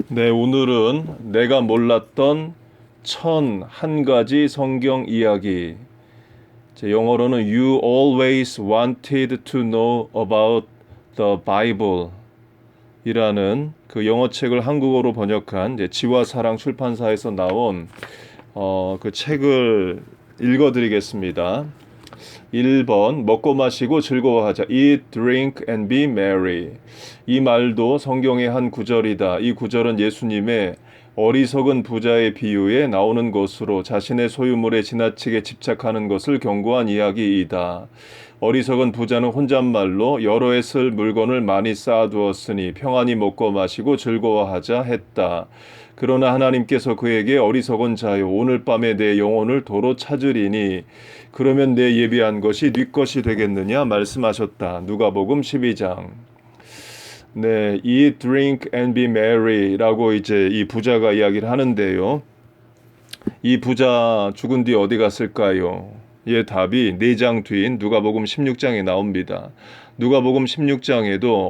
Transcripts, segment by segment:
네, 오늘은 내가 몰랐던 1001가지 성경 이야기. 영어로는 You always wanted to know about the Bible 이라는 그 영어 책을 한국어로 번역한 지와 사랑 출판사에서 나온 그 책을 읽어드리겠습니다. 1번 먹고 마시고 즐거워하자. Eat, drink and be merry. 이 말도 성경의 한 구절이다. 이 구절은 예수님의 어리석은 부자의 비유에 나오는 것으로 자신의 소유물에 지나치게 집착하는 것을 경고한 이야기이다. 어리석은 부자는 혼잣말로 여러 해 쓸 물건을 많이 쌓아두었으니 평안히 먹고 마시고 즐거워하자 했다. 그러나 하나님께서 그에게 어리석은 자요 오늘 밤에 내 영혼을 도로 찾으리니 그러면 내 예비한 것이 네 것이 되겠느냐 말씀하셨다. 누가복음 12장. 네, eat, drink and be merry라고 이제 이 부자가 이야기를 하는데요. 이 부자 죽은 뒤 어디 갔을까요? 예, 답이 4장 뒤인 누가복음 16장에 나옵니다. 누가복음 16장에도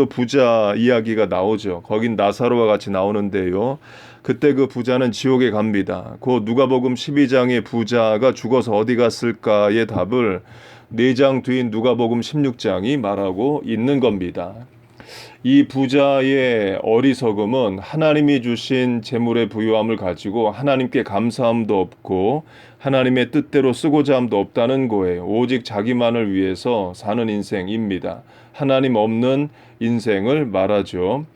부자 이야기가 나오죠. 거긴 나사로와 같이 나오는데요. 그때 그 부자는 지옥에 갑니다. 그 누가복음 12장의 부자가 죽어서 어디 갔을까의 답을 4장 뒤인 누가복음 16장이 말하고 있는 겁니다. 이 부자의 어리석음은 하나님이 주신 재물의 부유함을 가지고 하나님께 감사함도 없고 하나님의 뜻대로 쓰고자 함도 없다는 거예요. 오직 자기만을 위해서 사는 인생입니다. 하나님 없는 인생을 말하죠.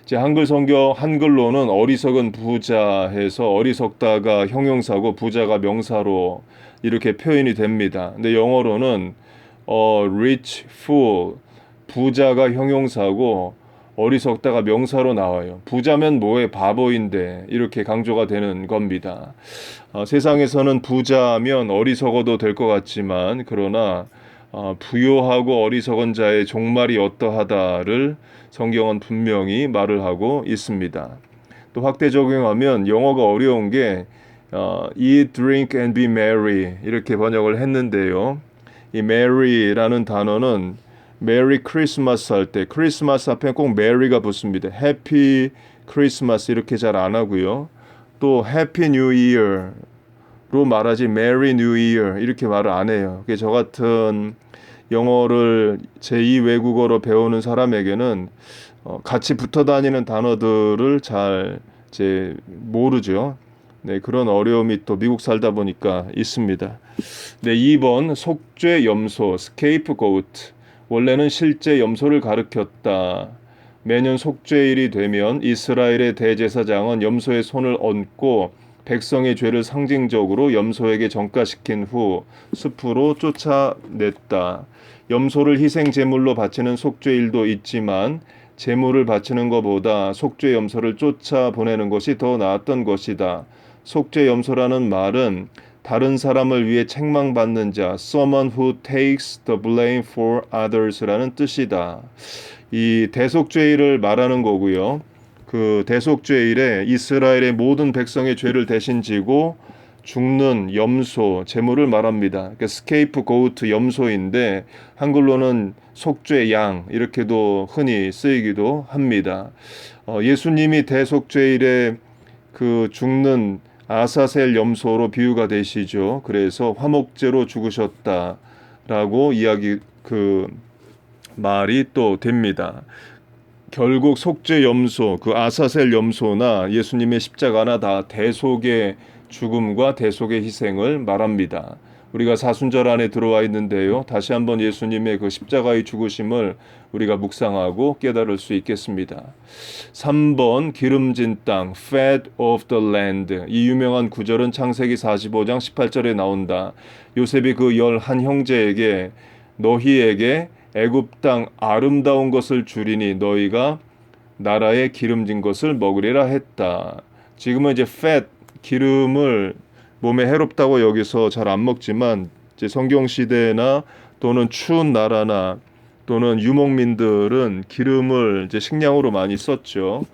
이제 한글 성경 한글로는 어리석은 부자 해서 어리석다가 형용사고 부자가 명사로 이렇게 표현이 됩니다. 근데 영어로는 rich fool 부자가 형용사고 어리석다가 명사로 나와요. 부자면 뭐해 바보인데 이렇게 강조가 되는 겁니다. 세상에서는 부자면 어리석어도 될 것 같지만 그러나 부요하고 어리석은 자의 종말이 어떠하다를 성경은 분명히 말을 하고 있습니다. 또 확대 적용하면 영어가 어려운 게 eat, drink and be merry 이렇게 번역을 했는데요. 이 merry라는 단어는 메리 크리스마스 할 때 크리스마스 앞에 꼭 메리가 붙습니다. 해피 크리스마스 이렇게 잘 안 하고요. 또 해피 뉴 이어로 말하지 메리 뉴 이어 이렇게 말을 안 해요. 저 같은 영어를 제2 외국어로 배우는 사람에게는 같이 붙어 다니는 단어들을 잘 모르죠. 네, 그런 어려움이 또 미국 살다 보니까 있습니다. 네, 2번 속죄 염소 scapegoat 원래는 실제 염소를 가리켰다. 매년 속죄일이 되면 이스라엘의 대제사장은 염소의 손을 얹고 백성의 죄를 상징적으로 염소에게 전가시킨 후 숲으로 쫓아냈다. 염소를 희생 제물로 바치는 속죄일도 있지만 제물을 바치는 것보다 속죄 염소를 쫓아 보내는 것이 더 나았던 것이다. 속죄 염소라는 말은 다른 사람을 위해 책망받는 자, someone who takes the blame for others라는 뜻이다. 이 대속죄일을 말하는 거고요. 그 대속죄일에 이스라엘의 모든 백성의 죄를 대신 지고 죽는 염소, 제물을 말합니다. 그러니까 scapegoat 염소인데 한글로는 속죄 양 이렇게도 흔히 쓰이기도 합니다. 예수님이 대속죄일에 그 죽는 아사셀 염소로 비유가 되시죠. 그래서 화목제로 죽으셨다라고 이야기 말이 또 됩니다. 결국 속죄 염소, 그 아사셀 염소나 예수님의 십자가나 다 대속의 죽음과 대속의 희생을 말합니다. 우리가 사순절 안에 들어와 있는데요. 다시 한번 예수님의 그 십자가의 죽으심을 우리가 묵상하고 깨달을 수 있겠습니다. 3번 기름진 땅, fat of the land. 이 유명한 구절은 창세기 45장 18절에 나온다. 요셉이 그 11 형제에게 너희에게 애굽 땅 아름다운 것을 주리니 너희가 나라의 기름진 것을 먹으리라 했다. 지금은 이제 fat, 기름을 몸에 해롭다고 여기서 잘 안 먹지만 이제 성경 시대나 또는 추운 나라나 또는 유목민들은 기름을 이제 식량으로 많이 썼죠.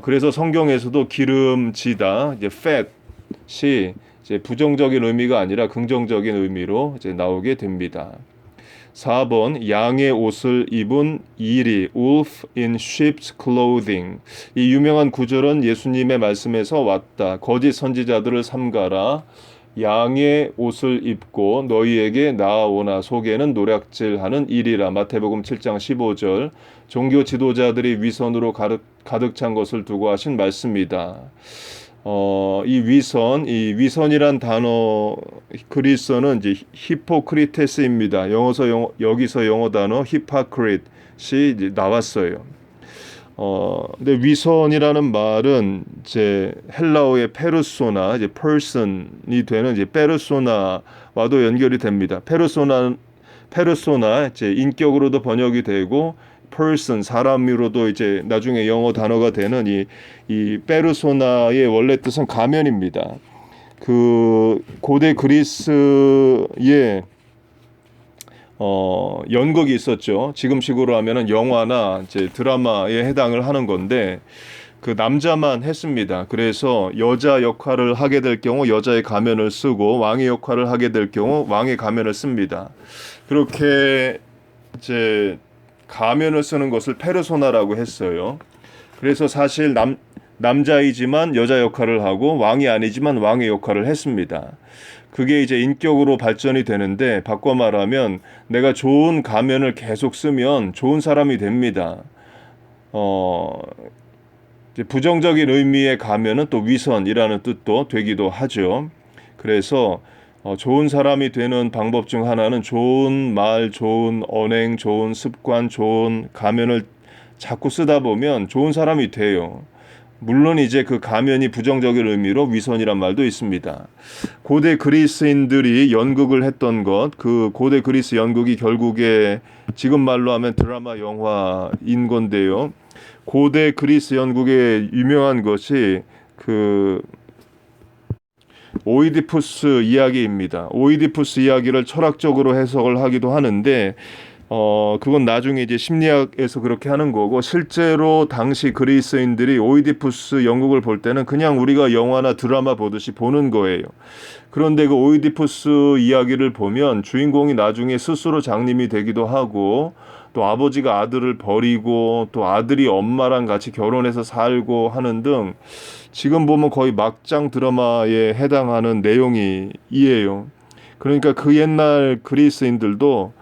그래서 성경에서도 기름지다, 이제 fat이 이제 부정적인 의미가 아니라 긍정적인 의미로 이제 나오게 됩니다. 4번 양의 옷을 입은 이리 wolf in sheep's clothing. 이 유명한 구절은 예수님의 말씀에서 왔다. 거짓 선지자들을 삼가라. 양의 옷을 입고 너희에게 나아오나 속에는 노략질하는 이리라. 마태복음 7장 15절. 종교 지도자들이 위선으로 가득 찬 것을 두고 하신 말씀입니다. 이 위선이란 단어 그리스어는 이제 히포크리테스입니다. 여기서 영어 단어 히파크릿이 이제 나왔어요. 근데 위선이라는 말은 이제 헬라어의 페르소나, 이제 person이 되는 이제 페르소나와도 연결이 됩니다. 페르소나 이제 인격으로도 번역이 되고 person 사람으로도 이제 나중에 영어 단어가 되는 이 페르소나의 원래 뜻은 가면입니다. 그 고대 그리스의 연극이 있었죠. 지금식으로 하면은 영화나 이제 드라마에 해당을 하는 건데 그 남자만 했습니다. 그래서 여자 역할을 하게 될 경우 여자의 가면을 쓰고 왕의 역할을 하게 될 경우 왕의 가면을 씁니다. 그렇게 이제 가면을 쓰는 것을 페르소나라고 했어요. 그래서 사실 남자이지만 여자 역할을 하고 왕이 아니지만 왕의 역할을 했습니다. 그게 이제 인격으로 발전이 되는데 바꿔 말하면 내가 좋은 가면을 계속 쓰면 좋은 사람이 됩니다. 이제 부정적인 의미의 가면은 또 위선이라는 뜻도 되기도 하죠. 그래서 좋은 사람이 되는 방법 중 하나는 좋은 말, 좋은 언행, 좋은 습관, 좋은 가면을 자꾸 쓰다 보면 좋은 사람이 돼요. 물론 이제 그 가면이 부정적인 의미로 위선이란 말도 있습니다. 고대 그리스인들이 연극을 했던 것, 그 고대 그리스 연극이 결국에 지금 말로 하면 드라마 영화인 건데요. 고대 그리스 연극의 유명한 것이 그 오이디푸스 이야기입니다. 오이디푸스 이야기를 철학적으로 해석을 하기도 하는데 그건 나중에 이제 심리학에서 그렇게 하는 거고 실제로 당시 그리스인들이 오이디푸스 연극을 볼 때는 그냥 우리가 영화나 드라마 보듯이 보는 거예요. 그런데 그 오이디푸스 이야기를 보면 주인공이 나중에 스스로 장님이 되기도 하고 또 아버지가 아들을 버리고 또 아들이 엄마랑 같이 결혼해서 살고 하는 등 지금 보면 거의 막장 드라마에 해당하는 내용이에요. 그러니까 그 옛날 그리스인들도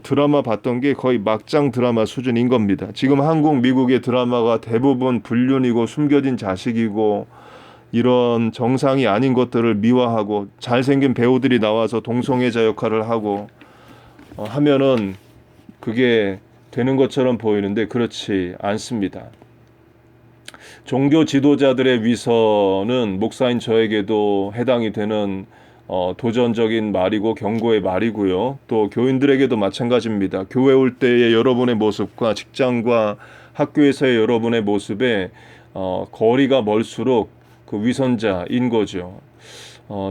드라마 봤던 게 거의 막장 드라마 수준인 겁니다. 지금 한국, 미국의 드라마가 대부분 불륜이고 숨겨진 자식이고 이런 정상이 아닌 것들을 미화하고 잘생긴 배우들이 나와서 동성애자 역할을 하고 하면은 그게 되는 것처럼 보이는데 그렇지 않습니다. 종교 지도자들의 위선은 목사인 저에게도 해당이 되는 도전적인 말이고 경고의 말이고요. 또 교인들에게도 마찬가지입니다. 교회 올 때의 여러분의 모습과 직장과 학교에서의 여러분의 모습에 거리가 멀수록 그 위선자인 거죠.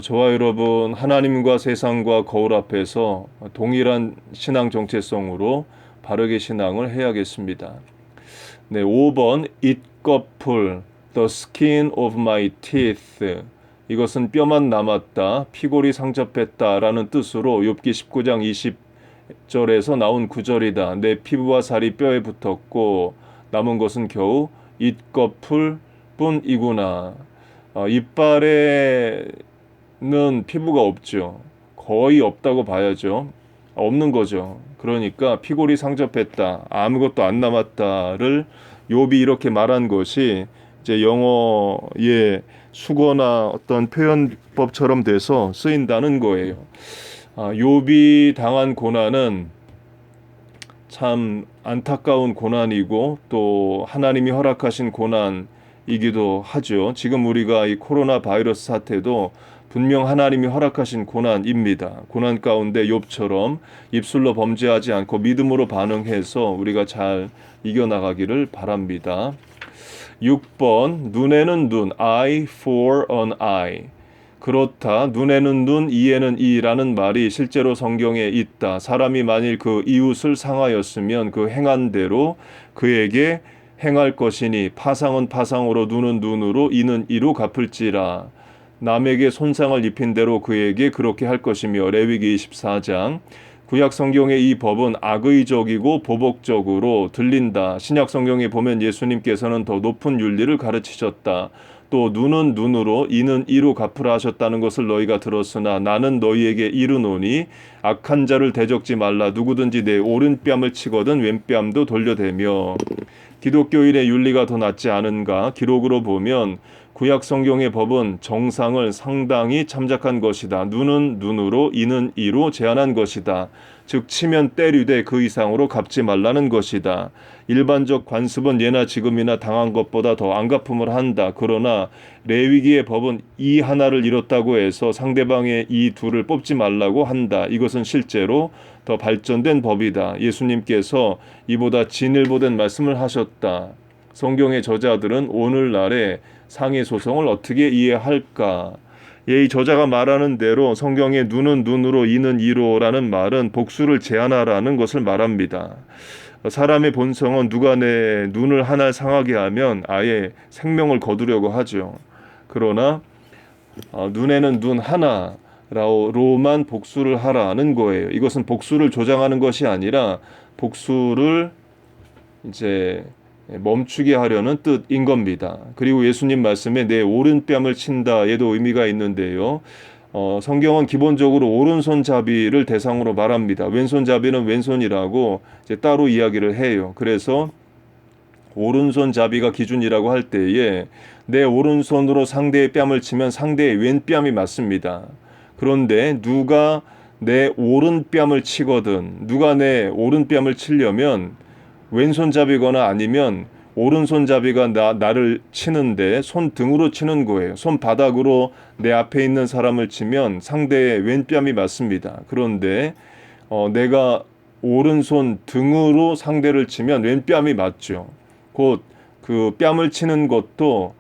저와 여러분 하나님과 세상과 거울 앞에서 동일한 신앙 정체성으로 바르게 신앙을 해야겠습니다. 네, 5번 it꺼풀 the skin of my teeth 이것은 뼈만 남았다 피골이 상접했다라는 뜻으로 욥기 19장 20절에서 나온 구절이다. 내 피부와 살이 뼈에 붙었고 남은 것은 겨우 it꺼풀 뿐이구나. 이빨에는 피부가 없죠. 거의 없다고 봐야죠. 없는 거죠. 그러니까 피골이 상접했다. 아무것도 안 남았다를 욥이 이렇게 말한 것이 이제 영어의 수거나 어떤 표현법처럼 돼서 쓰인다는 거예요. 욥이 당한 고난은 참 안타까운 고난이고 또 하나님이 허락하신 고난이기도 하죠. 지금 우리가 이 코로나 바이러스 사태도 분명 하나님이 허락하신 고난입니다. 고난 가운데 욥처럼 입술로 범죄하지 않고 믿음으로 반응해서 우리가 잘 이겨나가기를 바랍니다. 6번 눈에는 눈, eye for an eye. 그렇다. 눈에는 눈, 이에는 이라는 말이 실제로 성경에 있다. 사람이 만일 그 이웃을 상하였으면 그 행한 대로 그에게 행할 것이니 파상은 파상으로 눈은 눈으로 이는 이로 갚을지라. 남에게 손상을 입힌 대로 그에게 그렇게 할 것이며 레위기 24장 구약 성경의 이 법은 악의적이고 보복적으로 들린다. 신약 성경에 보면 예수님께서는 더 높은 윤리를 가르치셨다. 또 눈은 눈으로 이는 이로 갚으라 하셨다는 것을 너희가 들었으나 나는 너희에게 이르노니 악한 자를 대적지 말라. 누구든지 내 오른뺨을 치거든 왼뺨도 돌려대며. 기독교인의 윤리가 더 낫지 않은가? 기록으로 보면 구약 성경의 법은 정상을 상당히 참작한 것이다. 눈은 눈으로 이는 이로 제한한 것이다. 즉 치면 때리되 그 이상으로 갚지 말라는 것이다. 일반적 관습은 예나 지금이나 당한 것보다 더 안갚음을 한다. 그러나 레위기의 법은 이 하나를 이뤘다고 해서 상대방의 이 둘을 뽑지 말라고 한다. 이것은 실제로 더 발전된 법이다. 예수님께서 이보다 진일보된 말씀을 하셨다. 성경의 저자들은 오늘날의 상해 소송을 어떻게 이해할까? 이 저자가 말하는 대로 성경의 눈은 눈으로 이는 이로라는 말은 복수를 제한하라는 것을 말합니다. 사람의 본성은 누가 내 눈을 하나 상하게 하면 아예 생명을 거두려고 하죠. 그러나 눈에는 눈 하나로만 복수를 하라는 거예요. 이것은 복수를 조장하는 것이 아니라 복수를 이제 멈추게 하려는 뜻인 겁니다. 그리고 예수님 말씀에 내 오른뺨을 친다에도 의미가 있는데요. 성경은 기본적으로 오른손잡이를 대상으로 말합니다. 왼손잡이는 왼손이라고 이제 따로 이야기를 해요. 그래서 오른손잡이가 기준이라고 할 때에 내 오른손으로 상대의 뺨을 치면 상대의 왼뺨이 맞습니다. 그런데 누가 내 오른뺨을 치거든, 누가 내 오른뺨을 치려면 왼손잡이거나 아니면 오른손잡이가 나를 치는데 손등으로 치는 거예요. 손바닥으로 내 앞에 있는 사람을 치면 상대의 왼뺨이 맞습니다. 그런데 내가 오른손 등으로 상대를 치면 왼뺨이 맞죠. 곧 그 뺨을 치는 것도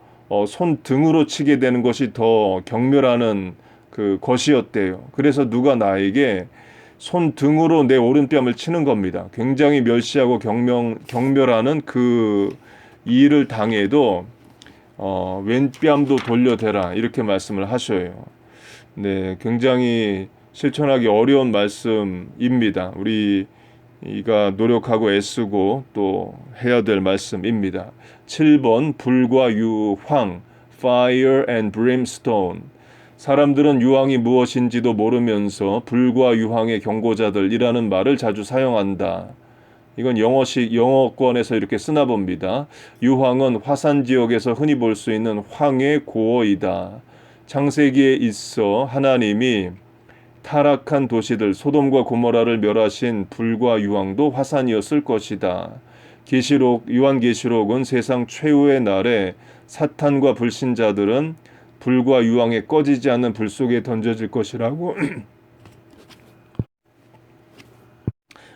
손등으로 치게 되는 것이 더 경멸하는 그 것이었대요. 그래서 누가 나에게 손등으로 내 오른뺨을 치는 겁니다. 굉장히 멸시하고 경멸하는 그 일을 당해도 왼뺨도 돌려대라 이렇게 말씀을 하셔요. 네, 굉장히 실천하기 어려운 말씀입니다. 우리가 노력하고 애쓰고 또 해야 될 말씀입니다. 7번 불과 유황 Fire and Brimstone. 사람들은 유황이 무엇인지도 모르면서 불과 유황의 경고자들이라는 말을 자주 사용한다. 이건 영어권에서 이렇게 쓰나 봅니다. 유황은 화산 지역에서 흔히 볼 수 있는 황의 고어이다. 창세기에 있어 하나님이 타락한 도시들 소돔과 고모라를 멸하신 불과 유황도 화산이었을 것이다. 요한계시록은 세상 최후의 날에 사탄과 불신자들은 불과 유황에 꺼지지 않는 불 속에 던져질 것이라고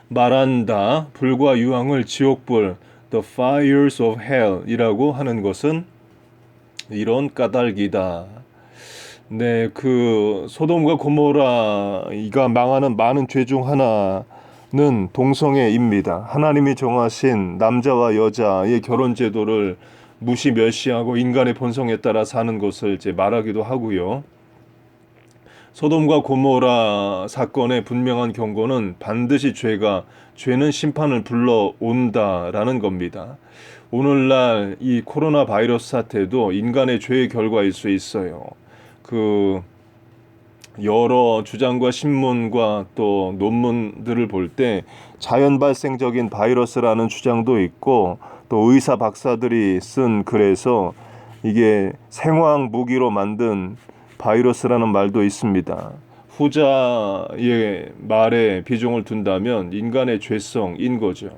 말한다. 불과 유황을 지옥불, the fires of hell 이라고 하는 것은 이런 까닭이다. 네, 그 소돔과 고모라가 망하는 많은 죄 중 하나는 동성애입니다. 하나님이 정하신 남자와 여자의 결혼 제도를 멸시하고 인간의 본성에 따라 사는 것을 이제 말하기도 하고요. 소돔과 고모라 사건의 분명한 경고는 반드시 죄는 심판을 불러온다라는 겁니다. 오늘날 이 코로나 바이러스 사태도 인간의 죄의 결과일 수 있어요. 그 여러 주장과 신문과 또 논문들을 볼 때 자연 발생적인 바이러스라는 주장도 있고 또 의사 박사들이 쓴 글에서 이게 생화학 무기로 만든 바이러스라는 말도 있습니다. 후자의 말에 비중을 둔다면 인간의 죄성인 거죠.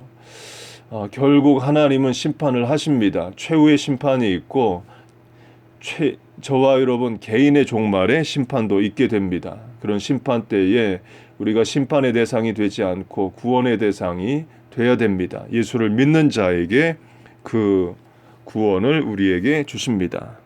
결국 하나님은 심판을 하십니다. 최후의 심판이 있고 저와 여러분 개인의 종말의 심판도 있게 됩니다. 그런 심판 때에 우리가 심판의 대상이 되지 않고 구원의 대상이 돼야 됩니다. 예수를 믿는 자에게 그 구원을 우리에게 주십니다.